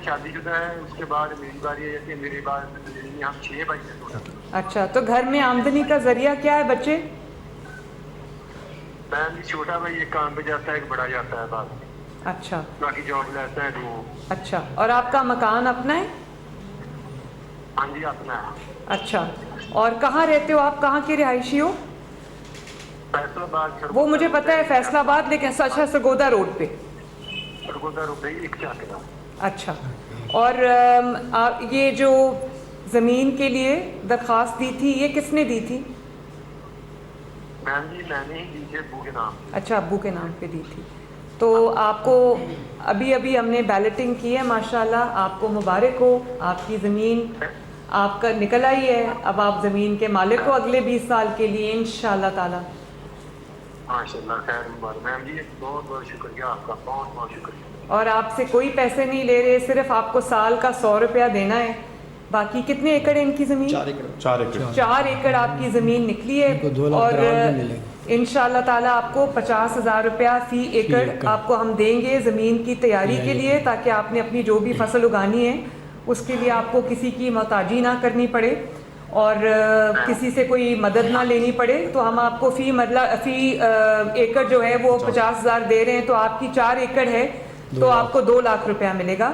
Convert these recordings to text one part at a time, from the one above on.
شادی شدہ ہیں, اس کے بعد میری باری ہے, جیسے میرے بعد ہم 6 بھائی ہیں ٹوٹل. اچھا, تو گھر میں آمدنی کا ذریعہ کیا ہے بچے؟ میم چھوٹا بھائی ایک کام پہ جاتا ہے, ایک بڑا جاتا ہے بعد میں, اچھا باقی جاب لیتا ہے تو. اچھا, اور آپ کا مکان اپنا ہے؟ ہاں جی اپنا ہے. اچھا, اور کہاں رہتے ہو آپ, کہاں کے رہائشی ہو؟ فیصل آباد وہ سرگودا مجھے روڈ پتہ ہے فیصل آباد, لیکن اچھا سرگودا روڈ پہ. سرگودا روڈ ایک چاکرا. اچھا, اور یہ جو زمین کے لیے درخواست دی تھی یہ کس نے دی تھی؟ میم جی میں نے ہی دی تھی ابو کے نام پہ. اچھا, ابو کے نام پہ دی تھی. تو آپ کو ابھی ہم نے بیلٹنگ کی ہے, ماشاءاللہ آپ کو مبارک ہو, آپ کی زمین آپ کا نکل آئی ہے. اب آپ زمین کے مالک ہو اگلے 20 سال کے لیے انشاءاللہ تعالی. ماشاء اللہ, خیر مبارک میم جی, بہت بہت شکریہ آپ کا, بہت بہت شکریہ. اور آپ سے کوئی پیسے نہیں لے رہے, صرف آپ کو سال کا 100 روپیہ دینا ہے. باقی کتنے ایکڑ ہے ان کی زمین؟ 4 ایکڑ آپ کی زمین نکلی ہے, اور انشاءاللہ تعالیٰ آپ کو 50,000 روپیہ فی ایکڑ آپ کو ہم دیں گے زمین کی تیاری کے لیے, تاکہ آپ نے اپنی جو بھی فصل اگانی ہے اس کے لیے آپ کو کسی کی محتاجی نہ کرنی پڑے, اور کسی سے کوئی مدد نہ لینی پڑے. تو ہم آپ کو فی ایکڑ جو ہے وہ 50,000 دے رہے ہیں, تو آپ کی 4 ایکڑ ہے تو آپ کو 2 لاکھ روپیہ ملے گا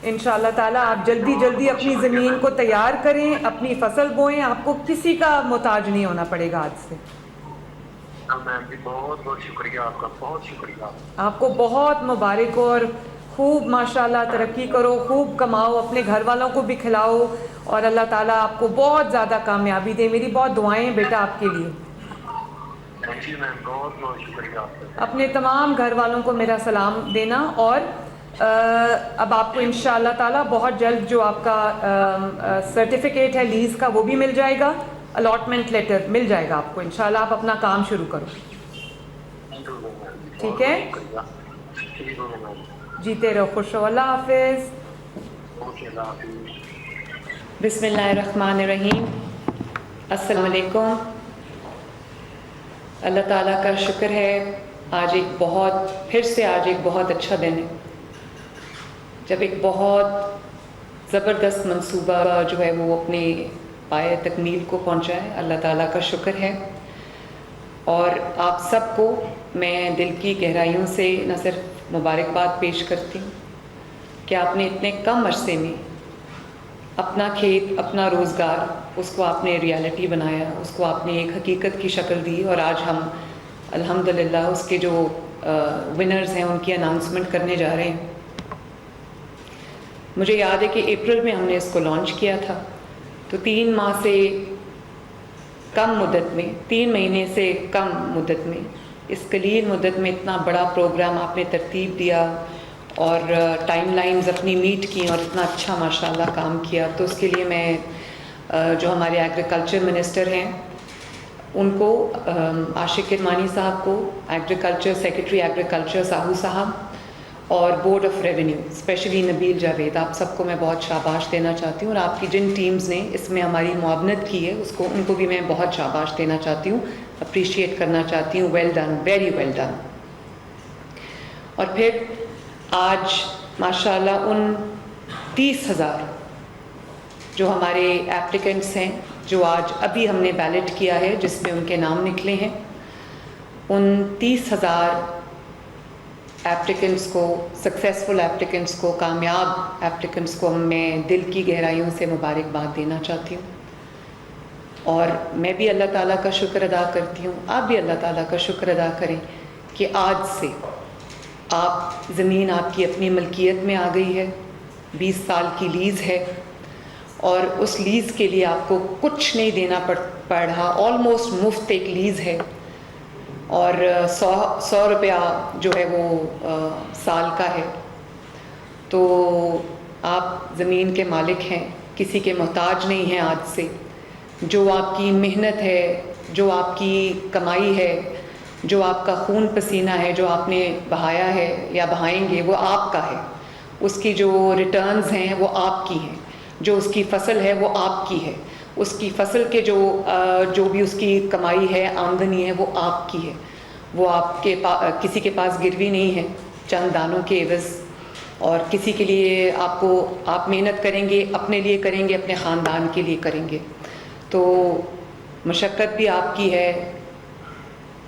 انشاءاللہ تعالیٰ. آپ جلدی اپنی زمین کو تیار کریں, اپنی فصل بوئیں, آپ کو کسی کا محتاج نہیں ہونا پڑے گا آج سے. میم جی بہت بہت شکریہ آپ کا, بہت شکریہ. آپ کو بہت مبارک ہو, اور خوب ماشاءاللہ ترقی کرو, خوب کماؤ, اپنے گھر والوں کو بھی کھلاؤ, اور اللہ تعالیٰ آپ کو بہت زیادہ کامیابی دے. میری بہت دعائیں ہیں بیٹا آپ کے لیے. جی میم بہت بہت شکریہ آپ کا. اپنے تمام گھر والوں کو میرا سلام دینا, اور اب آپ کو انشاءاللہ تعالیٰ بہت جلد جو آپ کا سرٹیفکیٹ ہے لیز کا وہ بھی مل جائے گا, الاٹمنٹ لیٹر مل جائے گا آپ کو انشاءاللہ. آپ اپنا کام شروع کرو, ٹھیک ہے؟ جیتے رہو, خوش رہو, اللہ حافظ. بسم اللہ الرحمن الرحیم. السلام علیکم. اللہ تعالیٰ کا شکر ہے, آج پھر سے ایک بہت اچھا دن ہے, جب ایک بہت زبردست منصوبہ جو ہے وہ اپنے پائے تکمیل کو پہنچا ہے. اللہ تعالیٰ کا شکر ہے, اور آپ سب کو میں دل کی گہرائیوں سے نہ صرف مبارکباد پیش کرتی ہوں کہ آپ نے اتنے کم عرصے میں اپنا کھیت, اپنا روزگار, اس کو آپ نے ریالٹی بنایا, اس کو آپ نے ایک حقیقت کی شکل دی, اور آج ہم الحمدللہ اس کے جو ونرز ہیں ان کی اناؤنسمنٹ کرنے جا رہے ہیں. مجھے یاد ہے کہ اپریل میں ہم نے اس کو لانچ کیا تھا, تو 3 ماہ سے کم مدت میں, 3 مہینے سے کم مدت میں, اس قلیل مدت میں اتنا بڑا پروگرام آپ نے ترتیب دیا, اور ٹائم لائنز اپنی میٹ کی, اور اتنا اچھا ماشاءاللہ کام کیا. تو اس کے لیے میں جو ہمارے ایگریکلچر منسٹر ہیں ان کو, عاشق کرمانی صاحب کو, ایگریکلچر سیکرٹری ایگریکلچر ساہو صاحب, اور بورڈ آف ریونیو اسپیشلی نبیل جاوید, آپ سب کو میں بہت شاباش دینا چاہتی ہوں. اور آپ کی جن ٹیمز نے اس میں ہماری معاونت کی ہے ان کو بھی میں بہت شاباش دینا چاہتی ہوں, اپریشیٹ کرنا چاہتی ہوں. Well done, very well done. اور پھر آج ماشاءاللہ ان 30,000 جو ہمارے ایپلیکنٹس ہیں, جو آج ابھی ہم نے بیلٹ کیا ہے جس میں ان کے نام نکلے ہیں, ان 30,000 ایپلیکنٹس کو, سکسیزفل ایپلیکنٹس کو, کامیاب ایپلیکنٹس کو میں دل کی گہرائیوں سے مبارکباد دینا چاہتی ہوں. اور میں بھی اللہ تعالیٰ کا شکر ادا کرتی ہوں, آپ بھی اللہ تعالیٰ کا شکر ادا کریں کہ آج سے زمین آپ کی اپنی ملکیت میں آ گئی ہے. 20 سال کی لیز ہے, اور اس لیز کے لیے آپ کو کچھ نہیں دینا پڑ رہا, آلموسٹ مفت ایک لیز ہے. اور 100 روپیہ جو ہے وہ سال کا ہے. تو آپ زمین کے مالک ہیں, کسی کے محتاج نہیں ہیں آج سے. جو آپ کی محنت ہے, جو آپ کی کمائی ہے, جو آپ کا خون پسینہ ہے, جو آپ نے بہایا ہے یا بہائیں گے, وہ آپ کا ہے. اس کی جو ریٹرنز ہیں وہ آپ کی ہیں, جو اس کی فصل ہے وہ آپ کی ہے. اس کی فصل کے جو بھی اس کی کمائی ہے, آمدنی ہے, وہ آپ کی ہے. وہ آپ کے کسی کے پاس گروی نہیں ہے چند دانوں کے عوض. اور کسی کے لیے آپ محنت کریں گے، اپنے لیے کریں گے، اپنے خاندان کے لیے کریں گے، تو مشقت بھی آپ کی ہے،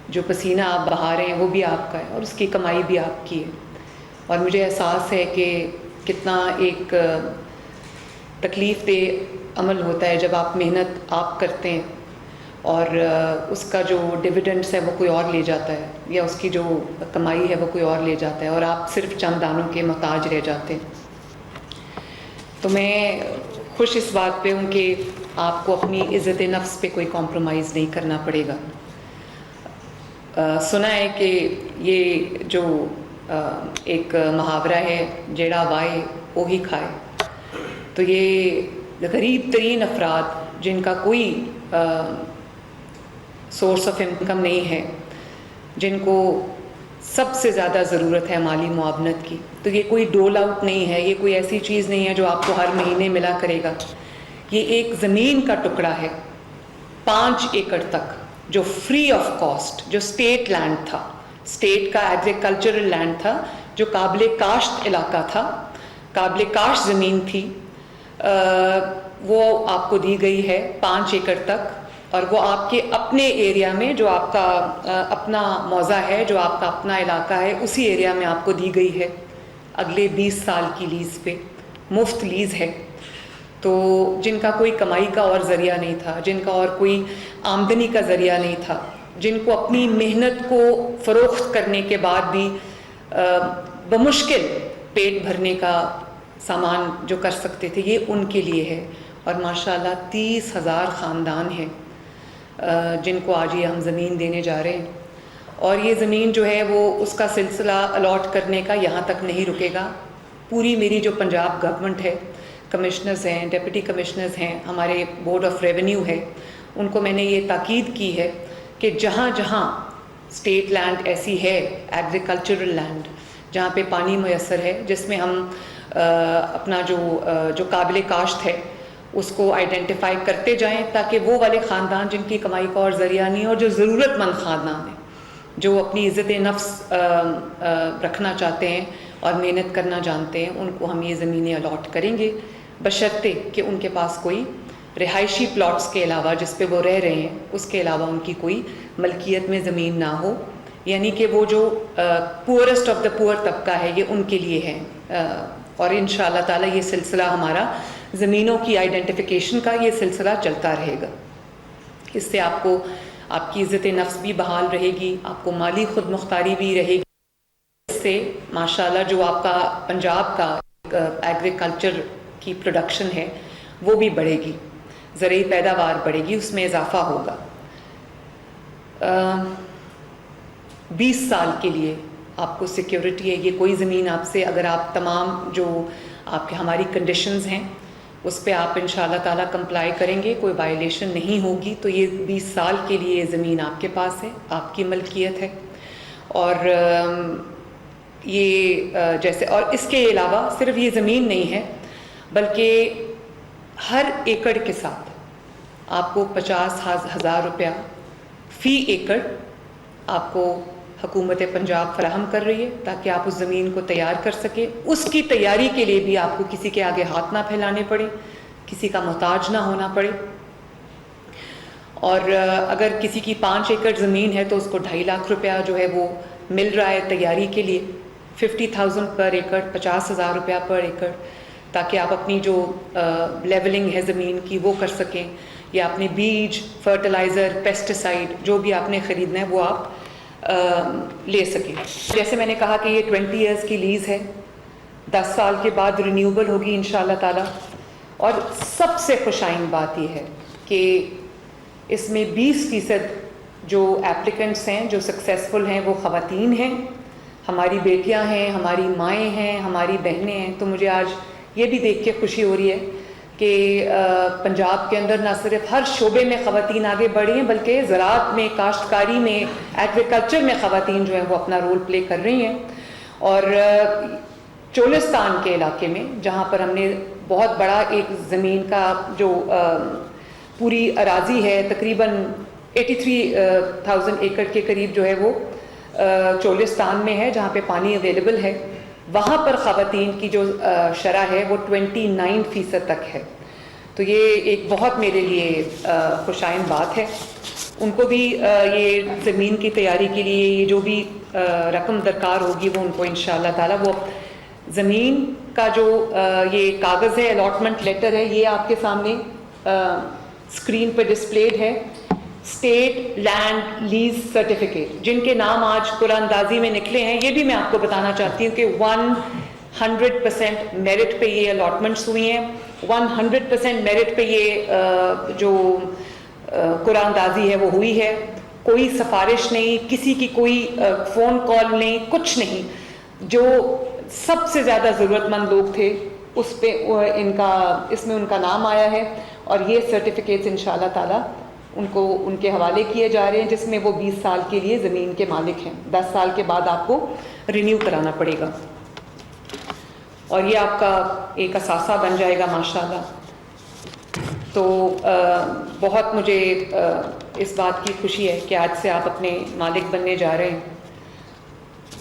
جو پسینہ آپ بہا رہے ہیں وہ بھی آپ کا ہے، اور اس کی کمائی بھی آپ کی ہے. اور مجھے احساس ہے کہ کتنا ایک تکلیف دہ عمل ہوتا ہے جب آپ محنت آپ کرتے ہیں اور اس کا جو ڈویڈنڈس ہے وہ کوئی اور لے جاتا ہے، یا اس کی جو کمائی ہے وہ کوئی اور لے جاتا ہے، اور آپ صرف چند دانوں کے محتاج رہ جاتے ہیں. تو میں خوش اس بات پہ ہوں کہ آپ کو اپنی عزت نفس پہ کوئی کمپرومائز نہیں کرنا پڑے گا. سنا ہے کہ یہ جو ایک محاورہ ہے، جیڑا وائے وہی کھائے، تو یہ غریب ترین افراد جن کا کوئی سورس آف انکم نہیں ہے، جن کو سب سے زیادہ ضرورت ہے مالی معاونت کی، تو یہ کوئی ڈول آؤٹ نہیں ہے، یہ کوئی ایسی چیز نہیں ہے جو آپ کو ہر مہینے ملا کرے گا. یہ ایک زمین کا ٹکڑا ہے 5 ایکڑ تک، جو فری آف کاسٹ، جو اسٹیٹ لینڈ تھا، اسٹیٹ کا ایگریکلچرل لینڈ تھا، جو قابل کاشت علاقہ تھا، قابل کاشت زمین تھی، وہ آپ کو دی گئی ہے 5 ایکڑ تک. اور وہ آپ کے اپنے ایریا میں، جو آپ کا اپنا موضع ہے، جو آپ کا اپنا علاقہ ہے، اسی ایریا میں آپ کو دی گئی ہے اگلے 20 سال کی لیز پہ، مفت لیز ہے. تو جن کا کوئی کمائی کا اور ذریعہ نہیں تھا، جن کا اور کوئی آمدنی کا ذریعہ نہیں تھا، جن کو اپنی محنت کو فروخت کرنے کے بعد بھی بمشکل پیٹ بھرنے کا سامان جو کر سکتے تھے، یہ ان کے لیے ہے. اور ماشاءاللہ 30,000 خاندان ہیں جن کو آج یہ ہم زمین دینے جا رہے ہیں. اور یہ زمین جو ہے وہ اس کا سلسلہ الاٹ کرنے کا یہاں تک نہیں رکے گا. پوری میری جو پنجاب گورنمنٹ ہے، کمشنرز ہیں، ڈپٹی کمشنرز ہیں، ہمارے بورڈ آف ریونیو ہے، ان کو میں نے یہ تاکید کی ہے کہ جہاں جہاں اسٹیٹ لینڈ ایسی ہے، ایگریکلچرل لینڈ، جہاں پہ پانی میسر ہے، جس میں ہم اپنا جو قابل کاشت ہے اس کو آئیڈینٹیفائی کرتے جائیں، تاکہ وہ والے خاندان جن کی کمائی کا اور ذریعہ نہیں، اور جو ضرورت مند خاندان ہیں، جو اپنی عزت نفس رکھنا چاہتے ہیں اور محنت کرنا جانتے ہیں، ان کو ہم یہ زمینیں الاٹ کریں گے، بشرطے کہ ان کے پاس کوئی رہائشی پلاٹس کے علاوہ، جس پہ وہ رہ رہے ہیں، اس کے علاوہ ان کی کوئی ملکیت میں زمین نہ ہو. یعنی کہ وہ جو پورسٹ آف دا پور طبقہ ہے، یہ ان کے لیے ہے. اور انشاءاللہ تعالیٰ یہ سلسلہ ہمارا زمینوں کی آئیڈینٹیفیکیشن کا یہ سلسلہ چلتا رہے گا. اس سے آپ کو آپ کی عزت نفس بھی بحال رہے گی، آپ کو مالی خود مختاری بھی رہے گی. اس سے ماشاءاللہ جو آپ کا پنجاب کا ایگریکلچر کی پروڈکشن ہے وہ بھی بڑھے گی، زرعی پیداوار بڑھے گی، اس میں اضافہ ہوگا. 20 سال کے لیے آپ کو سیکیورٹی ہے. یہ کوئی زمین آپ سے، اگر آپ تمام جو آپ کے ہماری کنڈیشنز ہیں اس پہ آپ انشاءاللہ تعالیٰ کمپلائی کریں گے، کوئی وائلیشن نہیں ہوگی، تو یہ 20 سال کے لیے یہ زمین آپ کے پاس ہے، آپ کی ملکیت ہے. اور یہ جیسے، اور اس کے علاوہ صرف یہ زمین نہیں ہے، بلکہ ہر ایکڑ کے ساتھ آپ کو 50,000 روپیہ فی ایکڑ آپ کو حکومت پنجاب فراہم کر رہی ہے، تاکہ آپ اس زمین کو تیار کر سکیں. اس کی تیاری کے لیے بھی آپ کو کسی کے آگے ہاتھ نہ پھیلانے پڑے، کسی کا محتاج نہ ہونا پڑے. اور اگر کسی کی 5 ایکڑ زمین ہے تو اس کو 2.5 لاکھ روپیہ جو ہے وہ مل رہا ہے تیاری کے لیے، 50,000 پر ایکڑ، 50,000 روپیہ پر ایکڑ، تاکہ آپ اپنی جو لیولنگ ہے زمین کی وہ کر سکیں، یا اپنے بیج، فرٹیلائزر، پیسٹیسائڈ جو بھی آپ نے خریدنا ہے وہ آپ لے سکیں. جیسے میں نے کہا کہ یہ 20 ایئرز کی لیز ہے، 10 سال کے بعد رینیوبل ہوگی انشاءاللہ تعالیٰ. اور سب سے خوشائن بات یہ ہے کہ اس میں 20% جو ایپلیکنٹس ہیں، جو سکسیزفل ہیں، وہ خواتین ہیں، ہماری بیٹیاں ہیں، ہماری مائیں ہیں، ہماری بہنیں ہیں. تو مجھے آج یہ بھی دیکھ کے خوشی ہو رہی ہے کہ پنجاب کے اندر نہ صرف ہر شعبے میں خواتین آگے بڑھی ہیں، بلکہ زراعت میں، کاشتکاری میں، ایگریکلچر میں خواتین جو ہیں وہ اپنا رول پلے کر رہی ہیں. اور چولستان کے علاقے میں، جہاں پر ہم نے بہت بڑا ایک زمین کا جو پوری اراضی ہے، تقریباً 83,000 ایکڑ کے قریب جو ہے وہ چولستان میں ہے، جہاں پہ پانی اویلیبل ہے. وہاں پر خواتین کی جو شرح ہے وہ 29% تک ہے. تو یہ ایک بہت میرے لیے خوش آئند بات ہے. ان کو بھی یہ زمین کی تیاری کے لیے یہ جو بھی رقم درکار ہوگی وہ ان کو انشاءاللہ تعالی وہ زمین کا جو یہ کاغذ ہے الاٹمنٹ لیٹر ہے یہ آپ کے سامنے اسکرین پہ ڈسپلیڈ ہے. اسٹیٹ لینڈ لیز سرٹیفکیٹ جن کے نام آج قرآن اندازی میں نکلے ہیں یہ بھی میں آپ کو بتانا چاہتی ہوں کہ 100% میرٹ پہ یہ الاٹمنٹس ہوئی ہیں. 100% میرٹ پہ یہ جو قرآن اندازی ہے وہ ہوئی ہے. کوئی سفارش نہیں, کسی کی کوئی فون کال نہیں, کچھ نہیں. جو سب سے زیادہ ضرورت مند لوگ تھے اس پہ اس میں ان کا نام آیا ہے اور یہ سرٹیفکیٹس انشاءاللہ تعالی ان کے حوالے کیے جا رہے ہیں جس میں وہ 20 سال کے لیے زمین کے مالک ہیں. 10 سال کے بعد آپ کو رینیو کرانا پڑے گا اور یہ آپ کا ایک اثاثہ بن جائے گا ماشاءاللہ. تو بہت مجھے اس بات کی خوشی ہے کہ آج سے آپ اپنے مالک بننے جا رہے ہیں.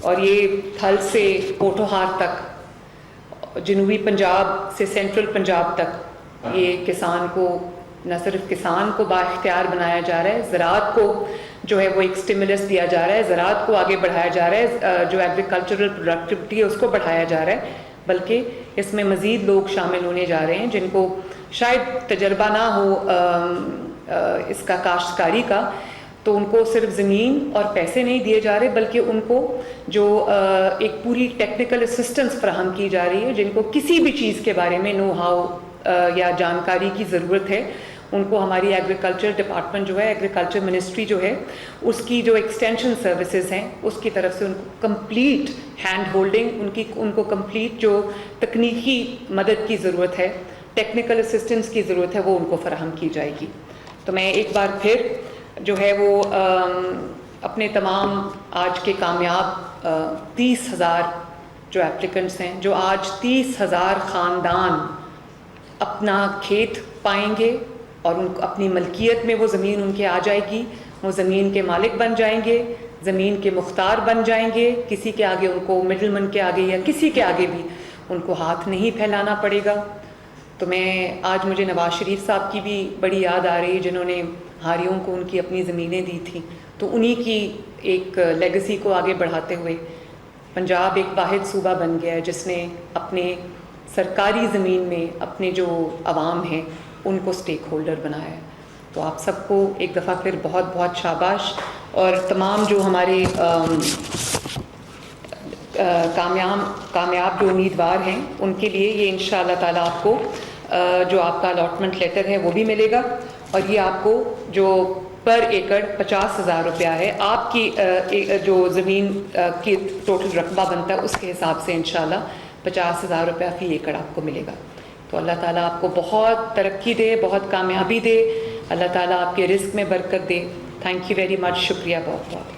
اور یہ تھل سے پوٹوہار تک, جنوبی پنجاب سے سینٹرل پنجاب تک یہ کسان کو نہ صرف کسان کو بااختیار بنایا جا رہا ہے, زراعت کو جو ہے وہ ایک اسٹیمولس دیا جا رہا ہے, زراعت کو آگے بڑھایا جا رہا ہے, جو ایگریکلچرل پروڈکٹیوٹی ہے اس کو بڑھایا جا رہا ہے. بلکہ اس میں مزید لوگ شامل ہونے جا رہے ہیں جن کو شاید تجربہ نہ ہو اس کا کاشتکاری کا, تو ان کو صرف زمین اور پیسے نہیں دیے جا رہے بلکہ ان کو جو ایک پوری ٹیکنیکل اسسٹنس فراہم کی جا رہی ہے. جن کو کسی بھی چیز کے بارے میں نو ہاؤ یا جانکاری کی ضرورت ہے ان کو ہماری ایگریکلچر ڈپارٹمنٹ جو ہے, ایگریکلچر منسٹری جو ہے, اس کی جو ایکسٹینشن سروسز ہیں اس کی طرف سے ان کو کمپلیٹ ہینڈ ہولڈنگ, ان کو کمپلیٹ جو تکنیکی مدد کی ضرورت ہے, ٹیکنیکل اسسٹنس کی ضرورت ہے وہ ان کو فراہم کی جائے گی. تو میں ایک بار پھر جو ہے وہ اپنے تمام آج کے کامیاب 30,000 جو اپلیکنٹس ہیں, جو آج 30,000 خاندان اپنا کھیت پائیں گے اور ان کو اپنی ملکیت میں وہ زمین ان کے آ جائے گی, وہ زمین کے مالک بن جائیں گے, زمین کے مختار بن جائیں گے. کسی کے آگے ان کو مڈل مین کے آگے یا کسی کے آگے بھی ان کو ہاتھ نہیں پھیلانا پڑے گا. تو میں آج مجھے نواز شریف صاحب کی بھی بڑی یاد آ رہی ہے جنہوں نے ہاریوں کو ان کی اپنی زمینیں دی تھیں. تو انہی کی ایک لیگسی کو آگے بڑھاتے ہوئے پنجاب ایک واحد صوبہ بن گیا ہے جس نے اپنے سرکاری زمین میں اپنے جو عوام ہیں ان کو اسٹیک ہولڈر بنایا ہے. تو آپ سب کو ایک دفعہ پھر بہت بہت شاباش. اور تمام جو ہمارے کامیاب جو امیدوار ہیں ان کے لیے یہ انشاءاللہ تعالیٰ آپ کو جو آپ کا الاٹمنٹ لیٹر ہے وہ بھی ملے گا. اور یہ آپ کو جو پر ایکڑ 50,000 روپیہ ہے, آپ کی جو زمین کی ٹوٹل رقبہ بنتا ہے اس کے حساب سے انشاءاللہ 50,000 روپیہ فی ایکڑ آپ کو ملے گا. تو اللہ تعالیٰ آپ کو بہت ترقی دے, بہت کامیابی دے, اللہ تعالیٰ آپ کے رزق میں برکت دے. تھینک یو ویری مچ, شکریہ بہت بہت.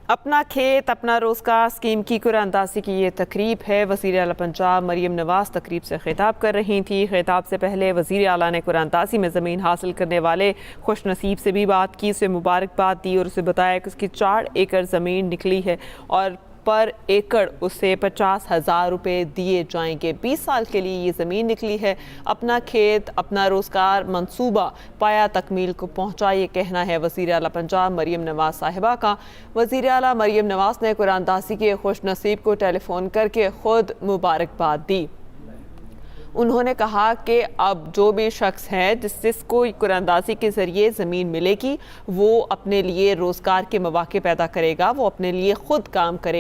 اپنا کھیت اپنا روزگار اسکیم کی قرعہ اندازی کی یہ تقریب ہے. وزیر اعلیٰ پنجاب مریم نواز تقریب سے خطاب کر رہی تھیں. خطاب سے پہلے وزیر اعلیٰ نے قرعہ اندازی میں زمین حاصل کرنے والے خوش نصیب سے بھی بات کی, اسے مبارکباد دی اور اسے بتایا کہ اس کی 4 ایکڑ زمین نکلی ہے اور پر ایکڑ اسے 50,000 روپے دیے جائیں گے. 20 سال کے لیے یہ زمین نکلی ہے. اپنا کھیت اپنا روزگار منصوبہ پایا تکمیل کو پہنچا, یہ کہنا ہے وزیر اعلیٰ پنجاب مریم نواز صاحبہ کا. وزیر اعلیٰ مریم نواز نے قرعہ اندازی کے خوش نصیب کو ٹیلی فون کر کے خود مبارکباد دی. انہوں نے کہا کہ اب جو بھی شخص ہے جس کو قرعہ اندازی کے ذریعے زمین ملے گی وہ اپنے لیے روزگار کے مواقع پیدا کرے گا, وہ اپنے لیے خود کام کرے